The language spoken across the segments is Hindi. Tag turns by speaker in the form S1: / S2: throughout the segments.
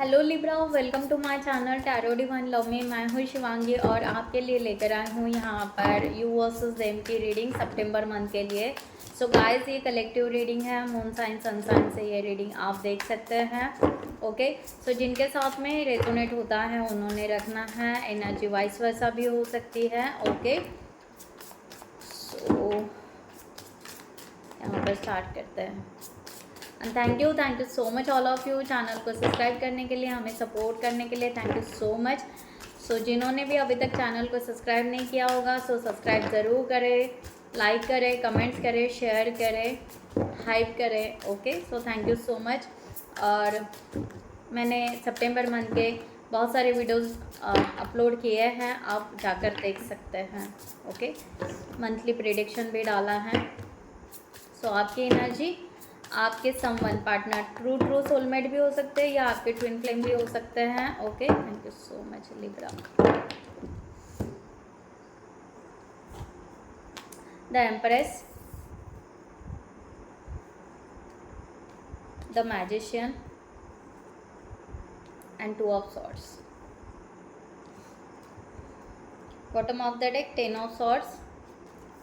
S1: Hello Libra, welcome to my channel Tarot Divine Love में। मैं हूँ शिवांगी और आपके लिए लेकर आई हूँ यहाँ पर यू वर्सेस देम की रीडिंग सितंबर मंथ के लिए। सो गाइस, ये कलेक्टिव रीडिंग है, मून साइन सन साइन से ये रीडिंग आप देख सकते हैं। ओके, सो जिनके साथ में रेजोनेट होता है उन्होंने रखना है। एनर्जी वाइस वर्सा भी हो सकती है। ओके, सो यहाँ पर स्टार्ट करते हैं। And thank you so much all of you channel को सब्सक्राइब करने के लिए, हमें सपोर्ट करने के लिए। Thank you so much. So जिन्होंने भी अभी तक चैनल को सब्सक्राइब नहीं किया होगा सो सब्सक्राइब ज़रूर करें, लाइक करें, कमेंट्स करें, शेयर करें, हाइप करें। Okay, so thank you so much. और मैंने सितंबर मंथ के बहुत सारे वीडियोस अपलोड किए हैं, आप जाकर देख सकते हैं। ओके, मंथली प्रेडिक्शन भी डाला है। सो आपकी एनर्जी, आपके समवन पार्टनर, ट्रू सोलमेट भी हो सकते हैं या आपके ट्विन फ्लेम भी हो सकते हैं। Okay, thank you so much Libra. The empress, the magician and two of swords. Bottom of the deck 10 of swords.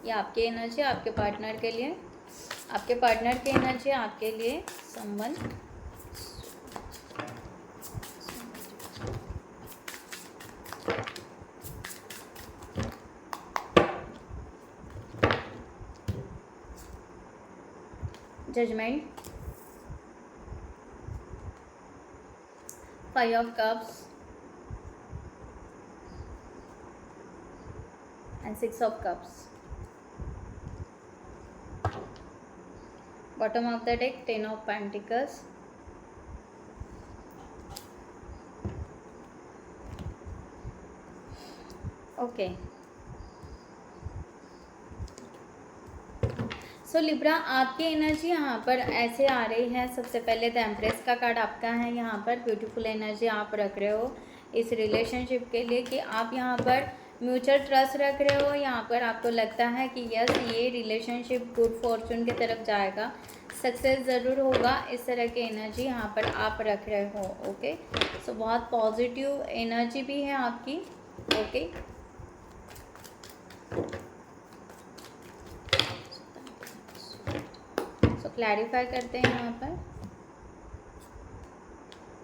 S1: ये आपकी एनर्जी आपके पार्टनर के लिए, आपके पार्टनर की एनर्जी आपके लिए someone. Judgement, 5 of cups and 6 of cups. Bottom of the deck 10 of pentacles. Okay, so Libra आपकी एनर्जी यहाँ पर ऐसे आ रही है। सबसे पहले द एम्प्रेस का कार्ड आपका है। यहाँ पर ब्यूटीफुल एनर्जी आप रख रहे हो इस रिलेशनशिप के लिए कि आप यहाँ पर म्यूचुअल ट्रस्ट रख रहे हो। यहाँ पर आपको लगता है कि यस, ये रिलेशनशिप गुड फॉर्चून की तरफ जाएगा, सक्सेस ज़रूर होगा। इस तरह की एनर्जी यहाँ पर आप रख रहे हो। ओके, सो बहुत पॉजिटिव एनर्जी भी है आपकी। ओके, सो क्लैरिफाई करते हैं यहाँ पर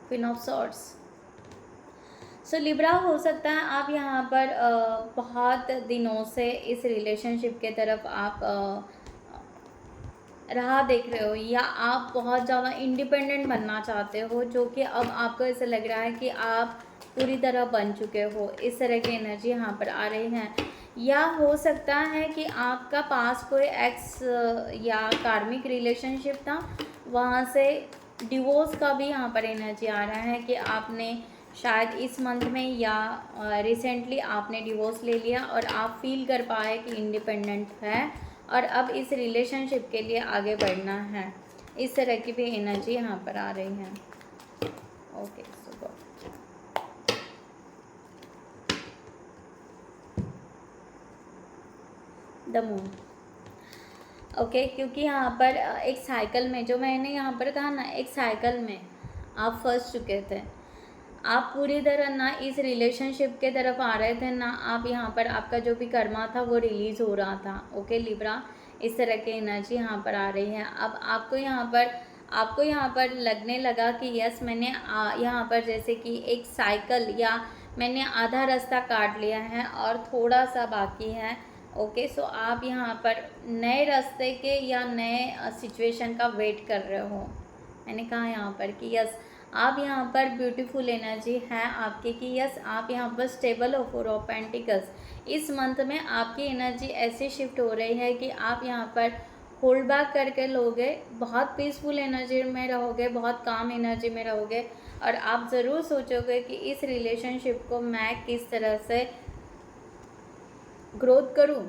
S1: queen of swords. So Libra, हो सकता है आप यहाँ पर बहुत दिनों से इस रिलेशनशिप के तरफ आप राह देख रहे हो या आप बहुत ज़्यादा इंडिपेंडेंट बनना चाहते हो, जो कि अब आपको ऐसा लग रहा है कि आप पूरी तरह बन चुके हो। इस तरह की एनर्जी यहाँ पर आ रही है। या हो सकता है कि आपका पास कोई एक्स या कार्मिक रिलेशनशिप था, वहाँ से डिवोर्स का भी यहाँ पर एनर्जी आ रहा है कि आपने शायद इस मंथ में या रिसेंटली आपने डिवोर्स ले लिया और आप फील कर पाए कि इंडिपेंडेंट है और अब इस रिलेशनशिप के लिए आगे बढ़ना है। इस तरह की भी एनर्जी यहाँ पर आ रही है। Okay, so the moon. Okay, क्योंकि यहाँ पर एक साइकिल में, जो मैंने यहाँ पर कहा ना, एक साइकिल में आप फंस चुके थे। आप पूरी तरह ना इस रिलेशनशिप के तरफ आ रहे थे ना, आप यहाँ पर आपका जो भी कर्मा था वो रिलीज़ हो रहा था। ओके लिब्रा, इस तरह की एनर्जी यहाँ पर आ रही है। अब आपको यहाँ पर लगने लगा कि यस, मैंने यहाँ पर जैसे कि एक साइकिल या मैंने आधा रास्ता काट लिया है और थोड़ा सा बाकी है। ओके, सो आप यहाँ पर नए रास्ते के या नए सिचुएशन का वेट कर रहे हो। मैंने कहा यहाँ पर कि यस, आप यहाँ पर ब्यूटीफुल एनर्जी है आपकी कि यस, आप यहाँ पर स्टेबल हो। 4 ऑफ पेंटिकल्स, इस मंथ में आपकी एनर्जी ऐसी शिफ्ट हो रही है कि आप यहाँ पर होल्ड बैक करके लोगे, बहुत पीसफुल एनर्जी में रहोगे, बहुत काम एनर्जी में रहोगे और आप ज़रूर सोचोगे कि इस रिलेशनशिप को मैं किस तरह से ग्रोथ करूँ।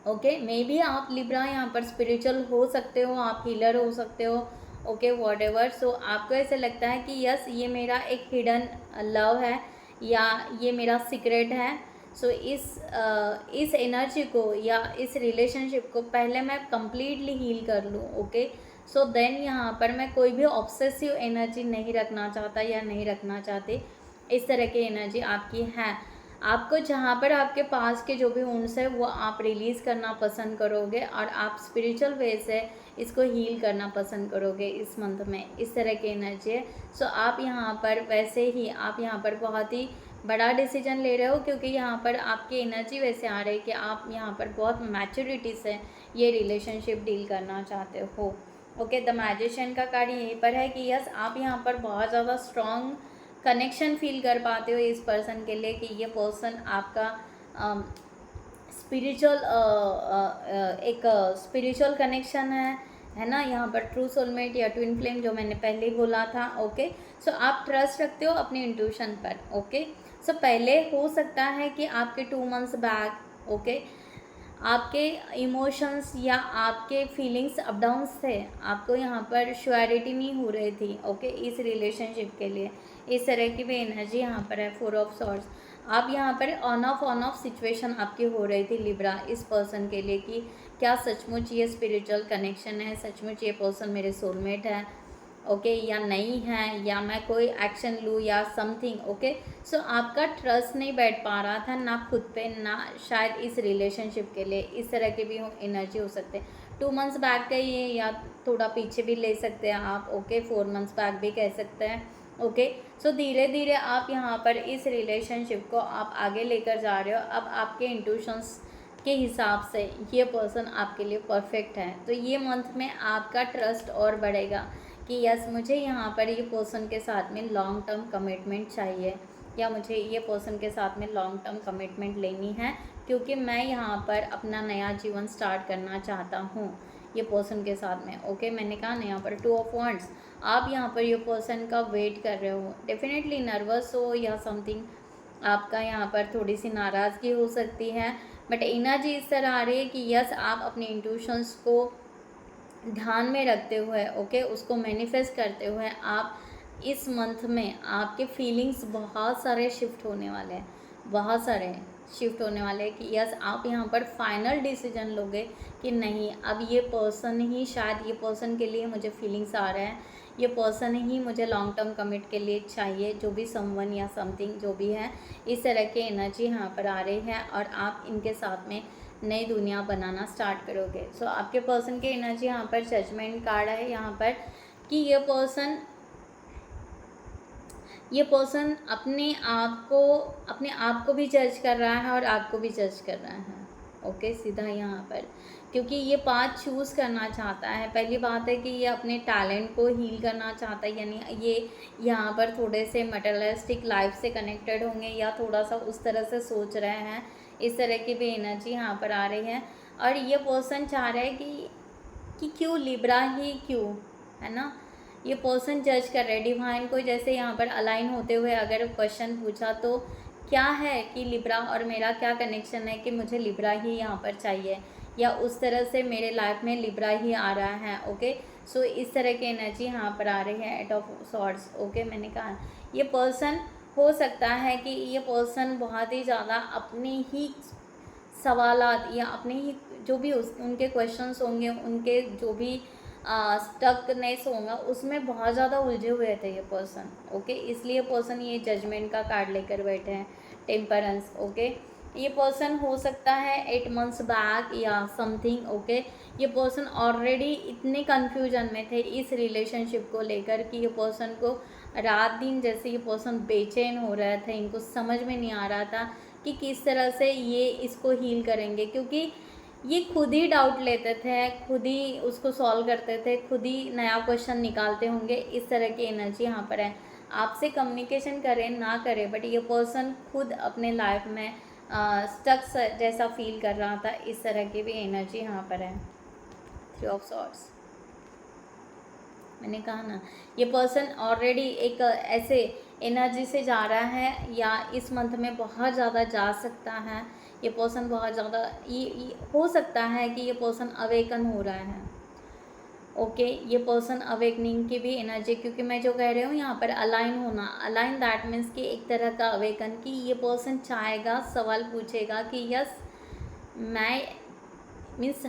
S1: ओके, मे बी आप लिब्रा यहाँ पर स्पिरिचुअल हो सकते हो, आप हीलर हो सकते हो। Okay, what ever. सो आपको ऐसे लगता है कि यस, ये मेरा एक हिडन लव है या ये मेरा सीक्रेट है। सो इस एनर्जी को या इस रिलेशनशिप को पहले मैं कंप्लीटली हील कर लूँ। ओके, सो देन यहाँ पर मैं कोई भी ऑब्सेसिव एनर्जी नहीं रखना चाहता या नहीं रखना चाहती। इस तरह की एनर्जी आपकी है। आपको जहाँ पर आपके पास के जो भी वुंड्स है वो आप रिलीज़ करना पसंद करोगे और आप स्पिरिचुअल वे से इसको हील करना पसंद करोगे इस मंथ में। इस तरह की एनर्जी है। सो आप यहाँ पर वैसे ही आप यहाँ पर बहुत ही बड़ा डिसीजन ले रहे हो, क्योंकि यहाँ पर आपकी एनर्जी वैसे आ रही है कि आप यहाँ पर बहुत मैच्योरिटी से ये रिलेशनशिप डील करना चाहते हो। ओके, द मैजिशियन का कार्ड यहीं पर है कि यस आप यहाँ पर बहुत ज़्यादा स्ट्रॉन्ग कनेक्शन फील कर पाते हो इस पर्सन के लिए, कि ये पर्सन आपका स्पिरिचुअल एक स्पिरिचुअल कनेक्शन है ना। यहाँ पर ट्रू सोलमेट या ट्विन फ्लेम जो मैंने पहले ही बोला था। ओके, सो आप ट्रस्ट रखते हो अपनी इंट्यूशन पर। ओके, सो पहले हो सकता है कि आपके 2 मंथ्स बैक ओके आपके इमोशंस या आपके फीलिंग्स अप डाउन्स थे, आपको यहाँ पर श्योरिटी नहीं हो रही थी ओके इस रिलेशनशिप के लिए। इस तरह की भी एनर्जी यहाँ पर है। 4 ऑफ सॉर्ड्स, आप यहाँ पर ऑन ऑफ सिचुएशन आपकी हो रही थी लिब्रा इस पर्सन के लिए, कि क्या सचमुच ये स्पिरिचुअल कनेक्शन है, सचमुच ये पर्सन मेरे सोलमेट है ओके या नहीं है, या मैं कोई एक्शन लूँ या समथिंग। ओके, सो आपका ट्रस्ट नहीं बैठ पा रहा था ना खुद पे ना शायद इस रिलेशनशिप के लिए। इस तरह की भी एनर्जी हो सकते हैं। 2 मंथ्स बैक का ये, या थोड़ा पीछे भी ले सकते हैं आप। ओके, 4 मंथ्स बैक भी कह सकते हैं। ओके, सो धीरे धीरे आप यहाँ पर इस रिलेशनशिप को आप आगे लेकर जा रहे हो। अब आपके इंट्यूशंस के हिसाब से ये पर्सन आपके लिए परफेक्ट है। तो ये मंथ में आपका ट्रस्ट और बढ़ेगा कि यस मुझे यहाँ पर ये पर्सन के साथ में लॉन्ग टर्म कमिटमेंट चाहिए, या मुझे ये पर्सन के साथ में लॉन्ग टर्म कमिटमेंट लेनी है, क्योंकि मैं यहाँ पर अपना नया जीवन स्टार्ट करना चाहता हूँ ये पर्सन के साथ में। ओके, मैंने कहा ना यहाँ पर 2 ऑफ वांड्स, आप यहाँ पर ये पर्सन का वेट कर रहे हो, डेफिनेटली नर्वस हो या समथिंग, आपका यहाँ पर थोड़ी सी नाराज़गी हो सकती है, बट एनर्जी इस तरह आ रही है कि यस आप अपने इंट्यूशंस को ध्यान में रखते हुए ओके उसको मैनिफेस्ट करते हुए आप इस मंथ में आपके फीलिंग्स बहुत सारे शिफ्ट होने वाले हैं, बहुत सारे शिफ्ट होने वाले हैं कि यस आप यहाँ पर फाइनल डिसीजन लोगे कि नहीं अब ये पर्सन ही, शायद ये पर्सन के लिए मुझे फीलिंग्स आ रहे हैं, ये पर्सन ही मुझे लॉन्ग टर्म कमिट के लिए चाहिए, जो भी समवन या समथिंग जो भी है। इस तरह की एनर्जी यहाँ पर आ रही है और आप इनके साथ में नई दुनिया बनाना स्टार्ट करोगे। सो आपके पर्सन की एनर्जी यहाँ पर जजमेंट कार्ड है यहाँ पर, कि ये पर्सन अपने आप को भी जज कर रहा है और आपको भी जज कर रहा है। ओके, सीधा यहाँ पर, क्योंकि ये पाथ चूज़ करना चाहता है। पहली बात है कि ये अपने टैलेंट को हील करना चाहता है, यानी ये यहाँ पर थोड़े से मटेरियलिस्टिक लाइफ से कनेक्टेड होंगे या थोड़ा सा उस तरह से सोच रहे हैं। इस तरह की भी एनर्जी यहाँ पर आ रही है। और ये पर्सन चाह रहा है कि क्यों लिब्रा ही क्यों, है ना। ये पर्सन जज कर रहे हैं डिवाइन को, जैसे यहाँ पर अलाइन होते हुए अगर क्वेश्चन पूछा तो क्या है कि लिब्रा और मेरा क्या कनेक्शन है कि मुझे लिब्रा ही यहाँ पर चाहिए, या उस तरह से मेरे लाइफ में लिब्रा ही आ रहा है। ओके, सो इस तरह की एनर्जी यहाँ पर आ रही है। 8 ऑफ सॉर्ड्स। ओके, मैंने कहा ये पर्सन हो सकता है कि ये पर्सन बहुत ही ज़्यादा अपने ही सवालात या अपने ही जो भी उनके क्वेश्चंस होंगे, उनके जो भी स्टकनेस होगा उसमें बहुत ज़्यादा उलझे हुए थे ये पर्सन। ओके, इसलिए पर्सन ये जजमेंट का कार्ड लेकर बैठे हैं, टेम्परेंस। ओके, ये पर्सन हो सकता है 8 मंथ्स बैक या समथिंग। ओके, ये पर्सन ऑलरेडी इतने कन्फ्यूजन में थे इस रिलेशनशिप को लेकर कि ये पर्सन को रात दिन जैसे ये पर्सन बेचैन हो रहा था, इनको समझ में नहीं आ रहा था कि किस तरह से ये इसको हील करेंगे, क्योंकि ये खुद ही डाउट लेते थे, खुद ही उसको सॉल्व करते थे, खुद ही नया क्वेश्चन निकालते होंगे। इस तरह की एनर्जी यहाँ पर है। आपसे कम्युनिकेशन करें ना करें, बट ये पर्सन खुद अपने लाइफ में स्टक जैसा फील कर रहा था। इस तरह की भी एनर्जी यहाँ पर है। 3 ऑफ सॉर्ड्स, मैंने कहा ना ये पर्सन ऑलरेडी एक ऐसे एनर्जी से जा रहा है, या इस मंथ में बहुत ज़्यादा जा सकता है। ये पर्सन बहुत ज़्यादा ये हो सकता है कि ये पर्सन अवेकन हो रहा है। ओके, ये पर्सन अवेकनिंग की भी एनर्जी, क्योंकि मैं जो कह रही हूँ यहाँ पर अलाइन होना, अलाइन दैट मीन्स कि एक तरह का अवेकन, कि ये पर्सन चाहेगा, सवाल पूछेगा कि यस मैं मीन्स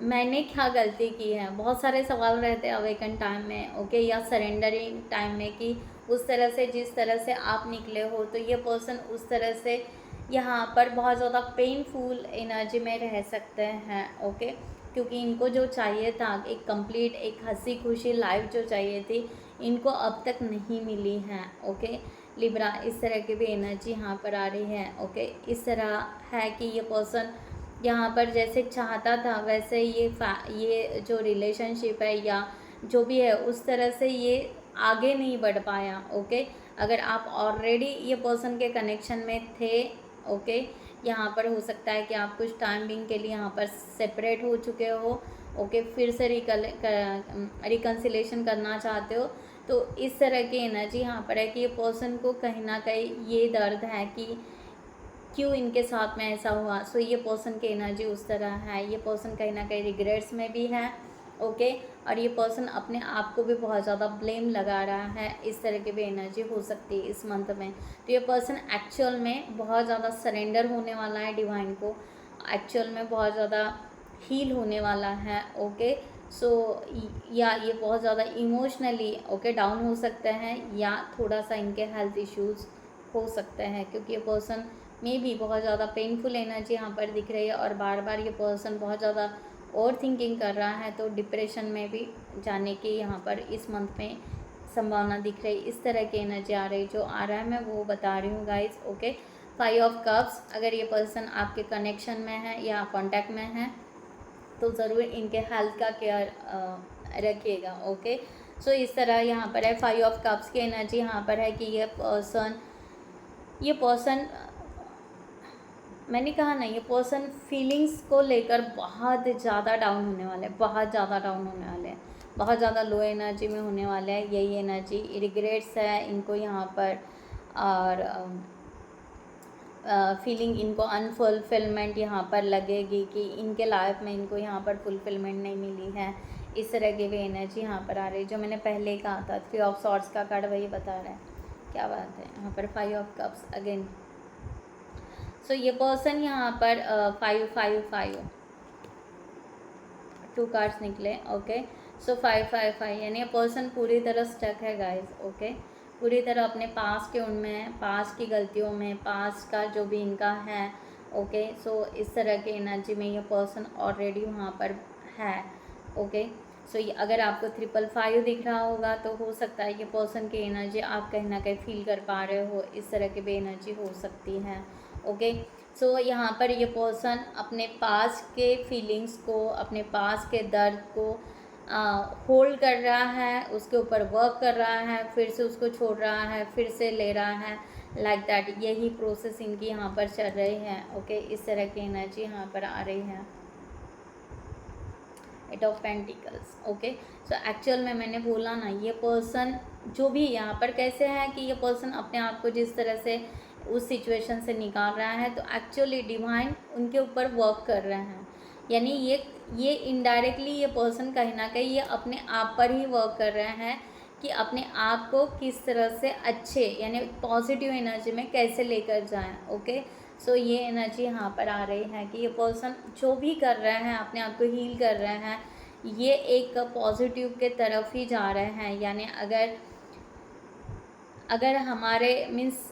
S1: मैंने क्या गलती की है, बहुत सारे सवाल रहते हैं अवेकन टाइम में, ओके, या सरेंडरिंग टाइम में, कि उस तरह से जिस तरह से आप निकले हो तो ये पर्सन उस तरह से यहाँ पर बहुत ज़्यादा पेनफुल एनर्जी में रह सकते हैं, ओके, क्योंकि इनको जो चाहिए था एक कंप्लीट एक हंसी खुशी लाइफ जो चाहिए थी, इनको अब तक नहीं मिली है, ओके। लिब्रा, इस तरह की भी एनर्जी यहाँ पर आ रही है, ओके। इस तरह है कि ये पर्सन यहाँ पर जैसे चाहता था वैसे ये जो रिलेशनशिप है या जो भी है उस तरह से ये आगे नहीं बढ़ पाया, ओके। अगर आप ऑलरेडी ये पर्सन के कनेक्शन में थे, ओके, यहाँ पर हो सकता है कि आप कुछ टाइम बिंग के लिए यहाँ पर सेपरेट हो चुके हो, ओके, फिर से रिकन्सिलेशन करना चाहते हो। तो इस तरह की एनर्जी यहाँ पर है कि ये पर्सन को कहीं ना कहीं ये दर्द है कि क्यों इनके साथ में ऐसा हुआ। सो ये पर्सन की एनर्जी उस तरह है, ये पर्सन कहीं ना कहीं रिग्रेट्स में भी है, ओके, और ये पर्सन अपने आप को भी बहुत ज़्यादा ब्लेम लगा रहा है, इस तरह की भी एनर्जी हो सकती है इस मंथ में। तो ये पर्सन एक्चुअल में बहुत ज़्यादा सरेंडर होने वाला है डिवाइन को, एक्चुअल में बहुत ज़्यादा हील होने वाला है, ओके। सो या ये बहुत ज़्यादा इमोशनली, ओके, डाउन हो सकते हैं, या थोड़ा सा इनके हेल्थ इश्यूज़ हो सकते हैं, क्योंकि ये पर्सन में भी बहुत ज़्यादा पेनफुल एनर्जी यहाँ पर दिख रही है, और बार बार ये पर्सन बहुत ज़्यादा ओवर थिंकिंग कर रहा है, तो डिप्रेशन में भी जाने की यहाँ पर इस मंथ में संभावना दिख रही है। इस तरह की एनर्जी आ रही, जो आ रहा है मैं वो बता रही हूँ गाइस, ओके। 5 ऑफ कप्स, अगर ये पर्सन आपके कनेक्शन में है या कॉन्टैक्ट में है तो ज़रूर इनके हेल्थ का केयर रखिएगा, ओके। सो इस तरह यहाँ पर है 5 ऑफ कप्स की एनर्जी यहाँ पर है कि ये पर्सन मैंने कहा ना, ये पर्सन फीलिंग्स को लेकर बहुत ज़्यादा डाउन होने वाले हैं, बहुत ज़्यादा डाउन होने वाले हैं, बहुत ज़्यादा लो एनर्जी में होने वाले हैं। यही एनर्जी रिग्रेट्स है इनको यहाँ पर, और फीलिंग इनको अनफुलफिलमेंट यहाँ पर लगेगी कि इनके लाइफ में इनको यहाँ पर फुलफिलमेंट नहीं मिली है। इस तरह की भी एनर्जी यहाँ पर आ रही है, जो मैंने पहले ही कहा था। 3 ऑफ सॉर्ड्स का कार्ड वही बता रहा है, क्या बात है। यहाँ पर 5 ऑफ कप्स अगेन। सो ये पर्सन यहाँ पर 5 2 कार्ड्स निकले, ओके। सो 5 यानी ये पर्सन पूरी तरह स्टक है गाइस, ओके, पूरी तरह अपने पास के उनमें है, पास की गलतियों में, पास का जो भी इनका है, ओके। सो इस तरह के एनर्जी में ये पर्सन ऑलरेडी वहाँ पर है, ओके। सो ये अगर आपको 555 दिख रहा होगा तो हो सकता है ये पर्सन की एनर्जी आप कहीं ना कहीं फील कर पा रहे हो, इस तरह की भी एनर्जी हो सकती है, ओके। सो यहाँ पर ये पर्सन अपने पास के फीलिंग्स को, अपने पास के दर्द को होल्ड कर रहा है, उसके ऊपर वर्क कर रहा है, फिर से उसको छोड़ रहा है, फिर से ले रहा है, लाइक दैट। यही प्रोसेस इनकी यहाँ पर चल रही है, ओके। इस तरह की एनर्जी यहाँ पर आ रही है। 8 of pentacles, okay. So actual में मैंने बोला ना, ये पर्सन जो भी यहाँ पर कैसे है कि ये पर्सन अपने आप को जिस तरह से उस सिचुएशन से निकाल रहा है, तो एक्चुअली डिवाइन उनके ऊपर वर्क कर रहे हैं। यानी ये इनडायरेक्टली ये पर्सन कहीं ना कहीं ये अपने आप पर ही वर्क कर रहे हैं कि अपने आप को किस तरह से अच्छे यानी पॉजिटिव एनर्जी में कैसे लेकर जाएं, ओके। सो ये एनर्जी यहाँ पर आ रही है कि ये पर्सन जो भी कर रहे हैं, अपने आप को हील कर रहे हैं, ये एक पॉजिटिव के तरफ ही जा रहे हैं। यानी अगर हमारे मीन्स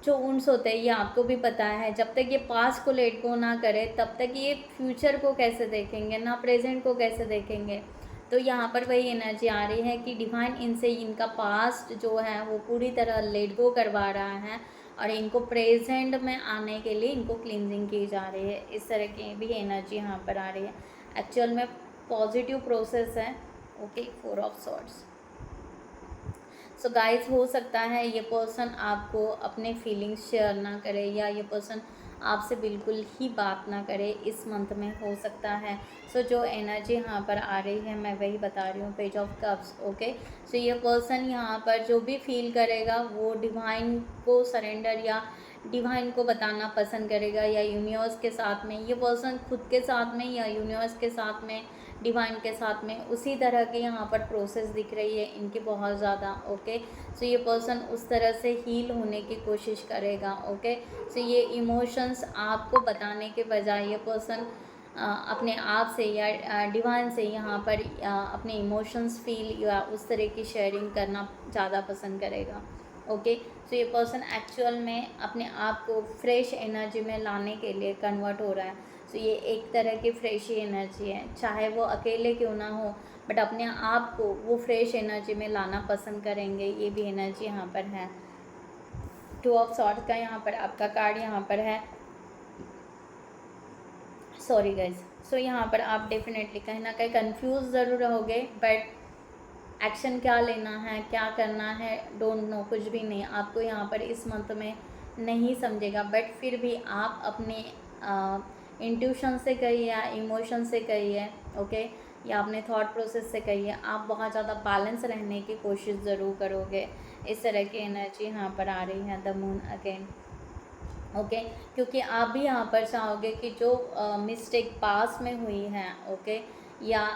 S1: जो उन्स होते हैं, ये आपको भी पता है, जब तक ये पास्ट को लेट गो ना करे तब तक ये फ्यूचर को कैसे देखेंगे, ना प्रेजेंट को कैसे देखेंगे। तो यहाँ पर वही एनर्जी आ रही है कि डिवाइन इनसे इनका पास्ट जो है वो पूरी तरह लेट गो करवा रहा है, और इनको प्रेजेंट में आने के लिए इनको क्लींजिंग की जा रही है। इस तरह की भी एनर्जी यहाँ पर आ रही है। एक्चुअल में पॉजिटिव प्रोसेस है, okay. 4 of swords. So guys, हो सकता है ये पर्सन आपको अपने फीलिंग्स शेयर ना करे, या ये पर्सन आपसे बिल्कुल ही बात ना करे इस मंथ में, हो सकता है। सो जो एनर्जी यहाँ पर आ रही है मैं वही बता रही हूँ, पेज ऑफ कप्स, ओके। सो ये पर्सन यहाँ पर जो भी फील करेगा वो डिवाइन को सरेंडर या डिवाइन को बताना पसंद करेगा, या यूनिवर्स के साथ में, ये पर्सन खुद के साथ में या यूनिवर्स के साथ में, डिवाइन के साथ में, उसी तरह की यहाँ पर प्रोसेस दिख रही है इनकी बहुत ज़्यादा, ओके। सो ये पर्सन उस तरह से हील होने की कोशिश करेगा, ओके। सो ये इमोशंस आपको बताने के बजाय ये पर्सन अपने आप से या डिवाइन से यहाँ पर अपने इमोशंस फील या उस तरह की शेयरिंग करना ज़्यादा पसंद करेगा। ओके, सो ये पर्सन एक्चुअल में अपने आप को फ्रेश एनर्जी में लाने के लिए कन्वर्ट हो रहा है। सो ये एक तरह की फ्रेश ही एनर्जी है, चाहे वो अकेले क्यों ना हो, बट अपने आप को वो फ्रेश एनर्जी में लाना पसंद करेंगे। ये भी एनर्जी यहाँ पर है। 2 ऑफ सॉर्ड्स का यहाँ पर आपका कार्ड यहाँ पर है। सॉरी गाइज, सो यहाँ पर आप डेफिनेटली कहीं ना कहीं कंफ्यूज ज़रूर रहोगे, बट एक्शन क्या लेना है, क्या करना है, डोंट नो, कुछ भी नहीं आपको यहाँ पर इस मंथ में नहीं समझेगा। बट फिर भी आप अपने इंट्यूशन से कहिए या इमोशन से कहिए, ओके, या अपने थॉट प्रोसेस से कहिए, आप बहुत ज़्यादा बैलेंस रहने की कोशिश ज़रूर करोगे। इस तरह की एनर्जी यहाँ पर आ रही है, द मून अगेन। ओके, क्योंकि आप भी यहाँ पर चाहोगे कि जो मिस्टेक पास में हुई है, ओके, या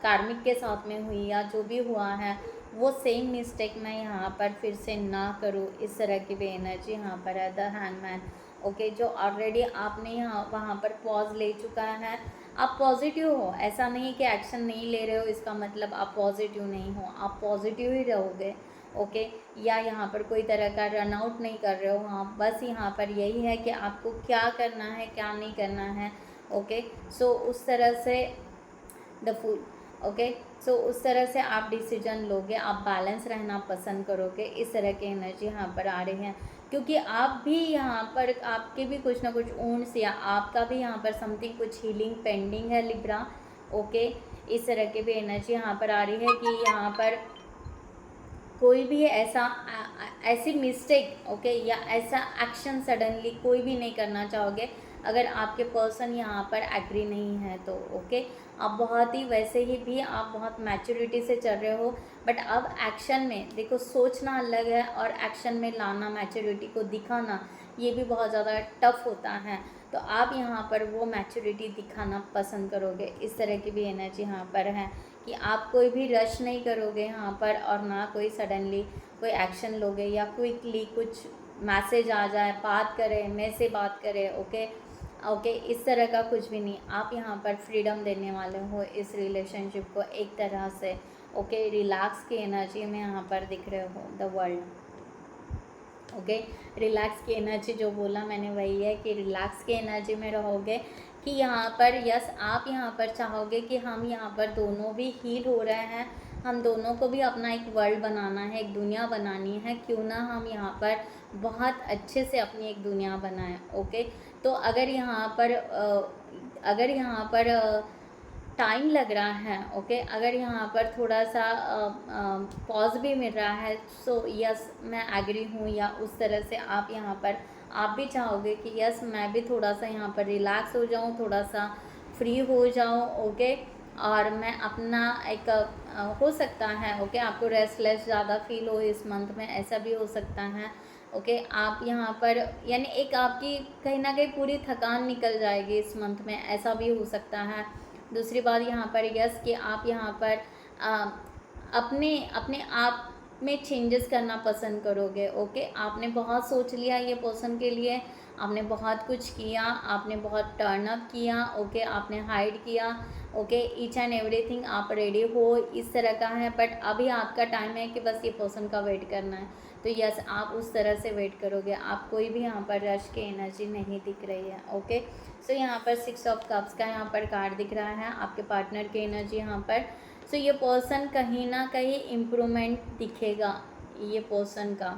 S1: कार्मिक के साथ में हुई या जो भी हुआ है, वो सेम मिस्टेक मैं यहाँ पर फिर से ना करूँ। इस तरह की भी एनर्जी यहाँ पर है, द हैंगमैन। ओके, जो ऑलरेडी आपने यहाँ वहाँ पर पॉज ले चुका है, आप पॉजिटिव हो। ऐसा नहीं कि एक्शन नहीं ले रहे हो इसका मतलब आप पॉजिटिव नहीं हो, आप पॉजिटिव ही रहोगे। ओके, या यहाँ पर कोई तरह का रन आउट नहीं कर रहे हो। हाँ, बस यहाँ पर यही है कि आपको क्या करना है, क्या नहीं करना है। ओके, सो उस तरह से द फूल। ओके, सो उस तरह से आप डिसीजन लोगे, आप बैलेंस रहना पसंद करोगे। इस तरह की एनर्जी यहाँ पर आ रही है, क्योंकि आप भी यहाँ पर आपके भी कुछ ना कुछ ऊंड्स या आपका भी यहाँ पर समथिंग कुछ हीलिंग पेंडिंग है, लिब्रा। ओके, इस तरह की भी एनर्जी यहाँ पर आ रही है कि यहाँ पर कोई भी ऐसी मिस्टेक, ओके, या ऐसा एक्शन सडनली कोई भी नहीं करना चाहोगे अगर आपके पर्सन यहाँ पर एग्री नहीं है तो। ओके, आप बहुत ही वैसे ही भी आप बहुत मैच्योरिटी से चल रहे हो, बट अब एक्शन में देखो, सोचना अलग है और एक्शन में लाना, मैच्योरिटी को दिखाना, ये भी बहुत ज़्यादा टफ होता है। तो आप यहाँ पर वो मैच्योरिटी दिखाना पसंद करोगे। इस तरह की भी एनर्जी यहाँ पर है कि आप कोई भी रश नहीं करोगे यहाँ पर, और ना कोई सडनली कोई एक्शन लोगे या क्विकली कुछ मैसेज आ जाए, बात करें, मैं से बात करें। ओके, ओके, इस तरह का कुछ भी नहीं। आप यहाँ पर फ्रीडम देने वाले हो इस रिलेशनशिप को एक तरह से। ओके, रिलैक्स की एनर्जी में यहाँ पर दिख रहे हो, द वर्ल्ड। ओके, रिलैक्स की एनर्जी जो बोला मैंने वही है कि रिलैक्स की एनर्जी में रहोगे, कि यहाँ पर यस, आप यहाँ पर चाहोगे कि हम यहाँ पर दोनों भी हील हो रहे हैं, हम दोनों को भी अपना एक वर्ल्ड बनाना है, एक दुनिया बनानी है, क्यों ना हम यहाँ पर बहुत अच्छे से अपनी एक दुनिया बनाएं। ओके, तो अगर यहाँ पर टाइम लग रहा है, ओके, अगर यहाँ पर थोड़ा सा पॉज भी मिल रहा है, सो यस, मैं एग्री हूँ, या उस तरह से आप यहाँ पर आप भी चाहोगे कि यस, मैं भी थोड़ा सा यहाँ पर रिलैक्स हो जाऊँ, थोड़ा सा फ्री हो जाऊँ। ओके, और मैं अपना एक हो सकता है, ओके, आपको रेस्टलेस ज़्यादा फील हो इस मंथ में, ऐसा भी हो सकता है। ओके, आप यहाँ पर यानी एक आपकी कहीं ना कहीं पूरी थकान निकल जाएगी इस मंथ में, ऐसा भी हो सकता है। दूसरी बात यहाँ पर यस, कि आप यहाँ पर अपने अपने आप में चेंजेस करना पसंद करोगे। ओके, आपने बहुत सोच लिया ये पर्सन के लिए, आपने बहुत कुछ किया, आपने बहुत टर्न अप किया। ओके, आपने हाइड किया। ओके, ईच एंड एवरीथिंग आप रेडी हो, इस तरह का है, बट अभी आपका टाइम है कि बस ये पर्सन का वेट करना है। तो यस, आप उस तरह से वेट करोगे, आप कोई भी यहाँ पर रश की एनर्जी नहीं दिख रही है। ओके, सो यहाँ पर 6 ऑफ कप्स का यहाँ पर कार्ड दिख रहा है, आपके पार्टनर की एनर्जी यहाँ पर। सो ये पर्सन कहीं ना कहीं इम्प्रूवमेंट दिखेगा ये पर्सन का।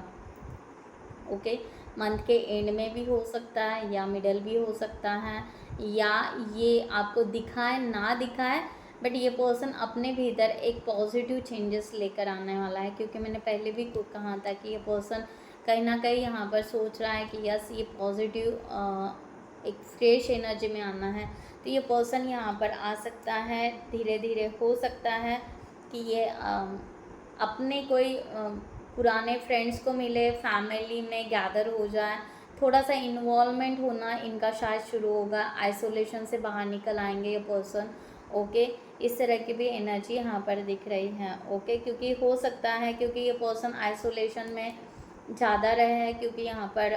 S1: ओके, मंथ के एंड में भी हो सकता है या मिडल भी हो सकता है, या ये आपको दिखाए ना दिखाए, बट ये पर्सन अपने भीतर एक पॉजिटिव चेंजेस लेकर आने वाला है। क्योंकि मैंने पहले भी कहा था कि ये पर्सन कहीं ना कहीं यहाँ पर सोच रहा है कि यस, ये पॉजिटिव एक फ्रेश एनर्जी में आना है। तो ये पर्सन यहाँ पर आ सकता है, धीरे धीरे हो सकता है कि ये अपने कोई पुराने फ्रेंड्स को मिले, फैमिली में गैदर हो जाए, थोड़ा सा इन्वॉल्वमेंट होना इनका शायद शुरू होगा, आइसोलेशन से बाहर निकल आएंगे ये पर्सन। ओके, इस तरह की भी एनर्जी यहाँ पर दिख रही है। ओके, क्योंकि हो सकता है क्योंकि ये पर्सन आइसोलेशन में ज़्यादा रहे हैं, क्योंकि यहाँ पर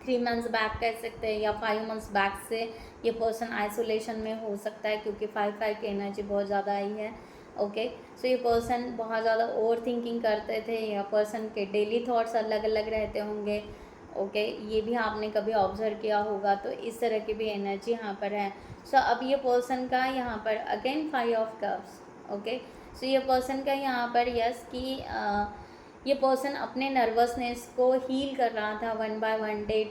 S1: 3 मंथ्स बैक कह सकते हैं, या 5 मंथ्स बैक से ये पर्सन आइसोलेशन में हो सकता है, क्योंकि 5 की एनर्जी बहुत ज़्यादा आई है। ओके, सो ये पर्सन बहुत ज़्यादा ओवर थिंकिंग करते थे, या पर्सन के डेली थॉट्स अलग अलग रहते होंगे। ओके, ये भी आपने कभी ऑब्जर्व किया होगा, तो इस तरह की भी एनर्जी यहाँ पर है। सो अब ये पर्सन का यहाँ पर अगेन 5 ऑफ कप्स। ओके, सो ये पर्सन का यहाँ पर यस कि ये पर्सन अपने नर्वसनेस को हील कर रहा था 1 बाय 1, डे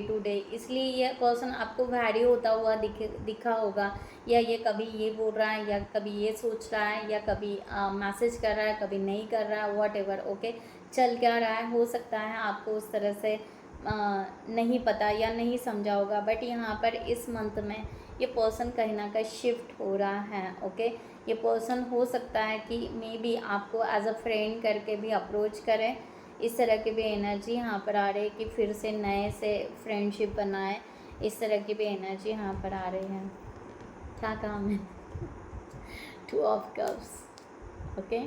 S1: टू डे, इसलिए ये पर्सन आपको वैरी होता हुआ दिखा होगा, या ये कभी ये बोल रहा है, या कभी ये सोच रहा है, या कभी मैसेज कर रहा है, कभी नहीं कर रहा है, वॉट एवर। ओके, चल क्या रहा है, हो सकता है आपको उस तरह से नहीं पता या नहीं समझा होगा, बट यहाँ पर इस मंथ में ये पर्सन कहीं ना कहीं शिफ्ट हो रहा है। ओके, ये पर्सन हो सकता है कि मे बी आपको एज अ फ्रेंड करके भी अप्रोच करें, इस तरह की भी एनर्जी यहाँ पर आ रही है, कि फिर से नए से फ्रेंडशिप बनाए, इस तरह की भी एनर्जी यहाँ पर आ रही है। क्या काम है 2 ऑफ कप्स। ओके,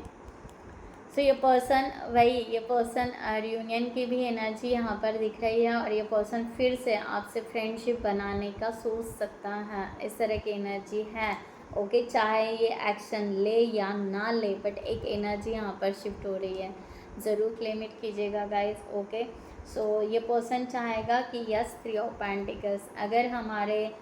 S1: सो ये पर्सन ये पर्सन रियूनियन की भी एनर्जी यहाँ पर दिख रही है, और ये पर्सन फिर से आपसे फ्रेंडशिप बनाने का सोच सकता है, इस तरह की एनर्जी है। ओके, चाहे ये एक्शन ले या ना ले, बट एक एनर्जी यहाँ पर शिफ्ट हो रही है, ज़रूर क्लेम इट कीजिएगा गाइस। ओके, सो ये पर्सन चाहेगा कि यस 3 ऑफ पेंटिकल्स, अगर हमारे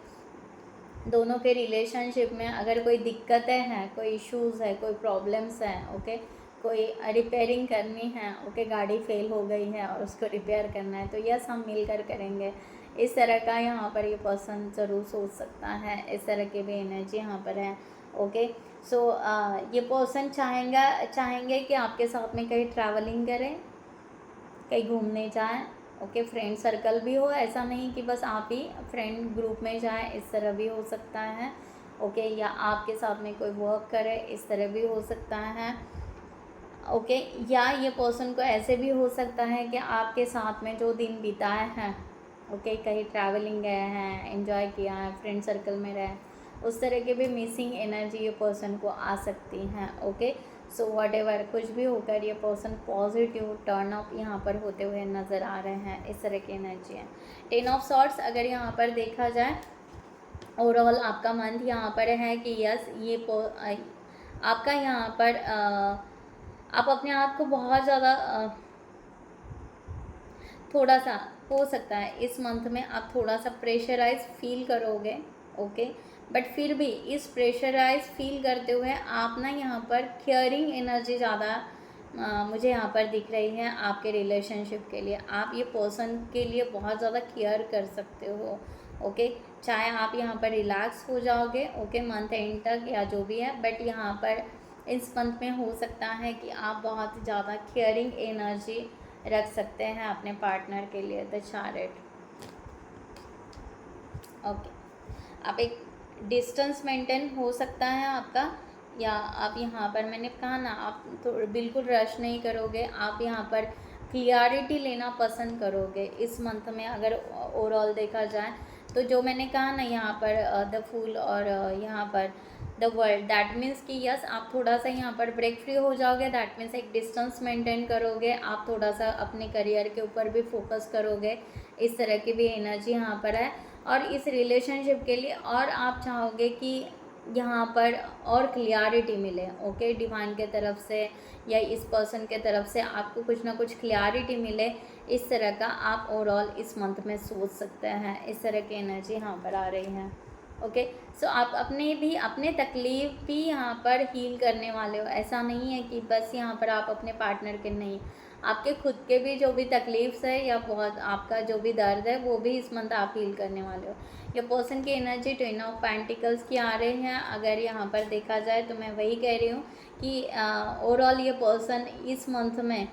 S1: दोनों के रिलेशनशिप में अगर कोई दिक्कतें हैं, कोई इश्यूज़ है, कोई प्रॉब्लम्स हैं, ओके, कोई रिपेयरिंग करनी है, ओके, गाड़ी फेल हो गई है और उसको रिपेयर करना है, तो यस हम मिलकर करेंगे, इस तरह का यहाँ पर ये पर्सन ज़रूर सोच सकता है, इस तरह की भी एनर्जी यहाँ पर है। ओके, सो ये पर्सन चाहेंगे कि आपके साथ में कहीं ट्रैवलिंग करें, कहीं घूमने जाएं। ओके, फ्रेंड सर्कल भी हो, ऐसा नहीं कि बस आप ही फ्रेंड ग्रुप में जाएं, इस तरह भी हो सकता है। ओके, या आपके साथ में कोई वर्क करे, इस तरह भी हो सकता है। ओके, या ये पर्सन को ऐसे भी हो सकता है कि आपके साथ में जो दिन बिताए हैं, ओके, कहीं ट्रैवलिंग गए हैं, एंजॉय किया है, फ्रेंड सर्कल में रहे, उस तरह के भी मिसिंग एनर्जी ये पर्सन को आ सकती हैं। ओके, सो वट एवर कुछ भी होकर ये पर्सन पॉजिटिव टर्न अप यहाँ पर होते हुए नज़र आ रहे हैं, इस तरह की एनर्जी है। 10 ऑफ सॉर्ट्स अगर यहाँ पर देखा जाए, ओवरऑल आपका मंथ यहाँ पर है कि यस ये आपका यहाँ पर आप अपने आप को बहुत ज़्यादा थोड़ा सा हो सकता है इस मंथ में आप थोड़ा सा प्रेशराइज फील करोगे। ओके, बट फिर भी इस प्रेशराइज फील करते हुए आप ना यहाँ पर केयरिंग एनर्जी ज़्यादा मुझे यहाँ पर दिख रही है आपके रिलेशनशिप के लिए। आप ये पर्सन के लिए बहुत ज़्यादा केयर कर सकते हो। ओके, चाहे आप यहाँ पर रिलैक्स हो जाओगे, ओके, मंथ एंड तक या जो भी है, बट यहाँ पर इस मंथ में हो सकता है कि आप बहुत ज़्यादा केयरिंग एनर्जी रख सकते हैं अपने पार्टनर के लिए। The chariot. ओके, आप एक डिस्टेंस मेंटेन हो सकता है आपका, या आप यहाँ पर मैंने कहा ना आप तो बिल्कुल रश नहीं करोगे, आप यहाँ पर क्लियरिटी लेना पसंद करोगे इस मंथ में। अगर ओवरऑल देखा जाए तो जो मैंने कहा ना यहाँ पर द फूल और यहाँ पर द वर्ल्ड, दैट मीन्स कि यस आप थोड़ा सा यहाँ पर ब्रेक फ्री हो जाओगे, दैट मीन्स एक डिस्टेंस मेंटेन करोगे, आप थोड़ा सा अपने करियर के ऊपर भी फोकस करोगे, इस तरह की भी एनर्जी यहाँ पर है। और इस रिलेशनशिप के लिए और आप चाहोगे कि यहाँ पर और क्लियरिटी मिले। ओके, डिवाइन के तरफ से या इस पर्सन के तरफ से आपको कुछ ना कुछ क्लियरिटी मिले, इस तरह का आप ओवरऑल इस मंथ में सोच सकते हैं, इस तरह की एनर्जी यहाँ पर आ रही है। ओके, सो आप अपने तकलीफ़ भी यहाँ पर हील करने वाले हो। ऐसा नहीं है कि बस यहाँ पर आप अपने पार्टनर के नहीं, आपके खुद के भी जो भी तकलीफ़ है या बहुत आपका जो भी दर्द है वो भी इस मंथ आप हील करने वाले हो। ये पर्सन की एनर्जी 10 ऑफ पेंटिकल्स की आ रही हैं। अगर यहाँ पर देखा जाए तो मैं वही कह रही हूँ कि ओवरऑल ये पर्सन इस मंथ में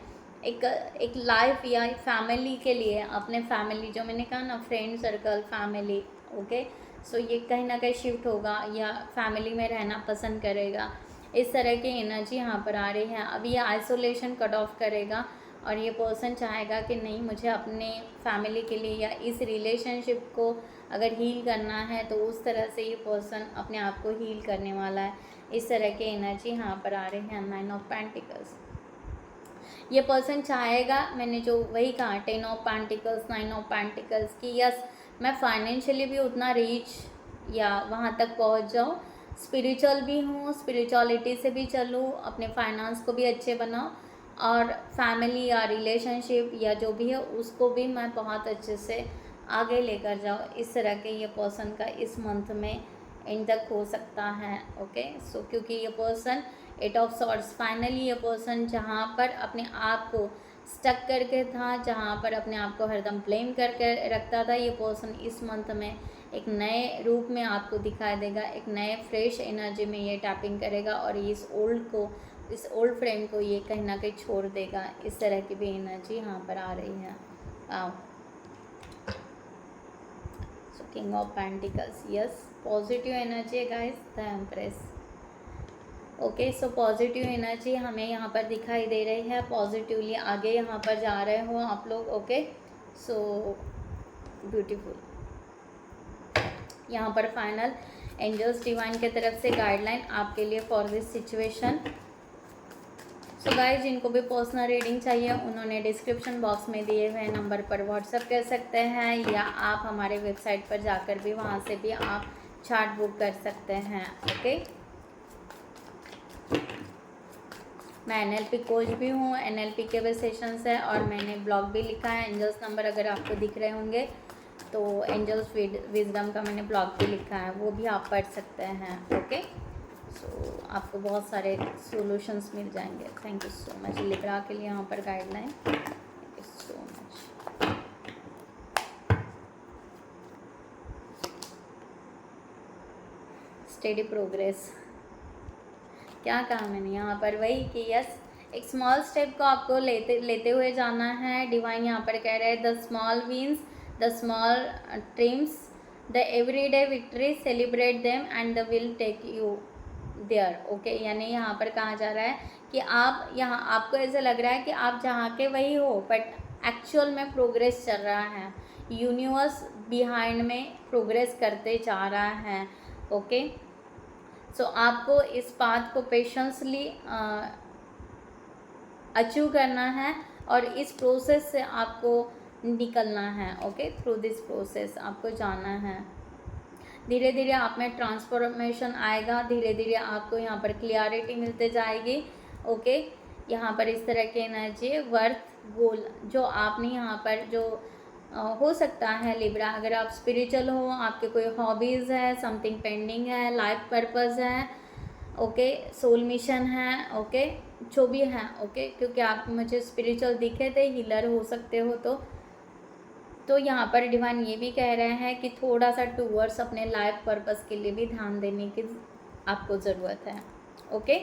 S1: एक लाइफ या फैमिली के लिए, अपने फैमिली जो मैंने कहा ना फ्रेंड सर्कल फैमिली, ओके, सो ये कहीं ना कहीं शिफ्ट होगा या फैमिली में रहना पसंद करेगा, इस तरह की एनर्जी यहाँ पर आ रही है। अभी ये आइसोलेशन कट ऑफ करेगा और ये पर्सन चाहेगा कि नहीं मुझे अपने फैमिली के लिए या इस रिलेशनशिप को अगर हील करना है तो उस तरह से ये पर्सन अपने आप को हील करने वाला है, इस तरह की एनर्जी यहाँ पर आ रही है। 9 ऑफ पेंटिकल्स, ये पर्सन चाहेगा, मैंने जो वही कहा 10 ऑफ पेंटिकल्स 9 ऑफ पेंटिकल्स की यस मैं फाइनेंशियली भी उतना रीच या वहाँ तक पहुँच जाऊँ, स्पिरिचुअल भी हूँ, स्पिरिचुअलिटी से भी चलूँ, अपने फाइनेंस को भी अच्छे बनाऊँ और फैमिली या रिलेशनशिप या जो भी है उसको भी मैं बहुत अच्छे से आगे लेकर जाऊँ। इस तरह के ये पर्सन का इस मंथ में एंड तक हो सकता है। ओके सो क्योंकि ये पर्सन 8 ऑफ सॉर्ड्स फाइनली ये पर्सन जहाँ पर अपने आप को स्टक करके था, जहाँ पर अपने आप को हरदम ब्लेम करके रखता था, ये पर्सन इस मंथ में एक नए रूप में आपको दिखाई देगा, एक नए फ्रेश एनर्जी में ये टैपिंग करेगा और इस ओल्ड फ्रेंड को ये कहीं ना कहीं छोड़ देगा। इस तरह की भी एनर्जी यहाँ पर आ रही है। So king of pentacles yes positive energy है guys, the empress. Okay so positive energy हमें यहाँ पर दिखाई दे रही है, पॉजिटिवली आगे यहाँ पर जा रहे हो आप लोग। Okay so beautiful. यहाँ पर फाइनल एंजल्स डिवाइन के तरफ से गाइडलाइन आपके लिए for this situation. So guys जिनको भी पर्सनल रीडिंग चाहिए उन्होंने डिस्क्रिप्शन बॉक्स में दिए हुए नंबर पर व्हाट्सएप कर सकते हैं या आप हमारे वेबसाइट पर जाकर भी वहाँ से भी आप चार्ट बुक कर सकते हैं। ओके मैं NLP कोच भी हूँ, NLP के भी सेशंस है और मैंने ब्लॉग भी लिखा है। एंजल्स नंबर अगर आपको दिख रहे होंगे तो एंजल्स विजडम का मैंने ब्लॉग भी लिखा है, वो भी आप पढ़ सकते हैं। ओके सो आपको बहुत सारे सॉल्यूशंस मिल जाएंगे। Thank you so much Libra के लिए यहाँ पर guideline. Thank you so much. Steady progress क्या कहा मैंने यहाँ पर, वही कि यस एक स्मॉल स्टेप को आपको लेते हुए जाना है। डिवाइन यहाँ पर कह रहे हैं the small wins the small dreams the everyday victory celebrate them and the will take you there. Okay यानी यहाँ पर कहा जा रहा है कि आप यहाँ आपको ऐसा लग रहा है कि आप जहाँ के वही हो बट एक्चुअल में प्रोग्रेस चल रहा है, यूनिवर्स बिहाइंड में प्रोग्रेस करते जा रहा है। ओके सो आपको इस बात को पेशेंसली अचीव करना है और इस प्रोसेस से आपको निकलना है। ओके थ्रू दिस प्रोसेस आपको जाना है। धीरे धीरे आप में ट्रांसफॉर्मेशन आएगा, धीरे धीरे आपको यहाँ पर क्लियरिटी मिलते जाएगी। ओके यहाँ पर इस तरह की एनर्जी वर्थ गोल जो आपने यहाँ पर जो हो सकता है लिब्रा, अगर आप स्पिरिचुअल हो, आपके कोई हॉबीज़ है, समथिंग पेंडिंग है, लाइफ पर्पस है, ओके सोल मिशन है, ओके जो भी है। ओके क्योंकि आप मुझे स्पिरिचुअल दिखे थे, हीलर हो सकते हो तो यहाँ पर डिवाइन ये भी कह रहे हैं कि थोड़ा सा टूवर्ड्स अपने लाइफ पर्पस के लिए भी ध्यान देने की आपको ज़रूरत है। ओके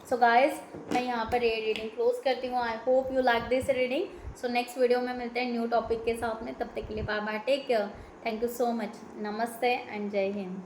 S1: सो गाइस मैं यहाँ पर ये रीडिंग क्लोज करती हूँ। I hope you like this reading. So next video में मिलते हैं न्यू टॉपिक के साथ में, तब तक के लिए bye bye, take care, thank you so much, नमस्ते एंड जय हिंद।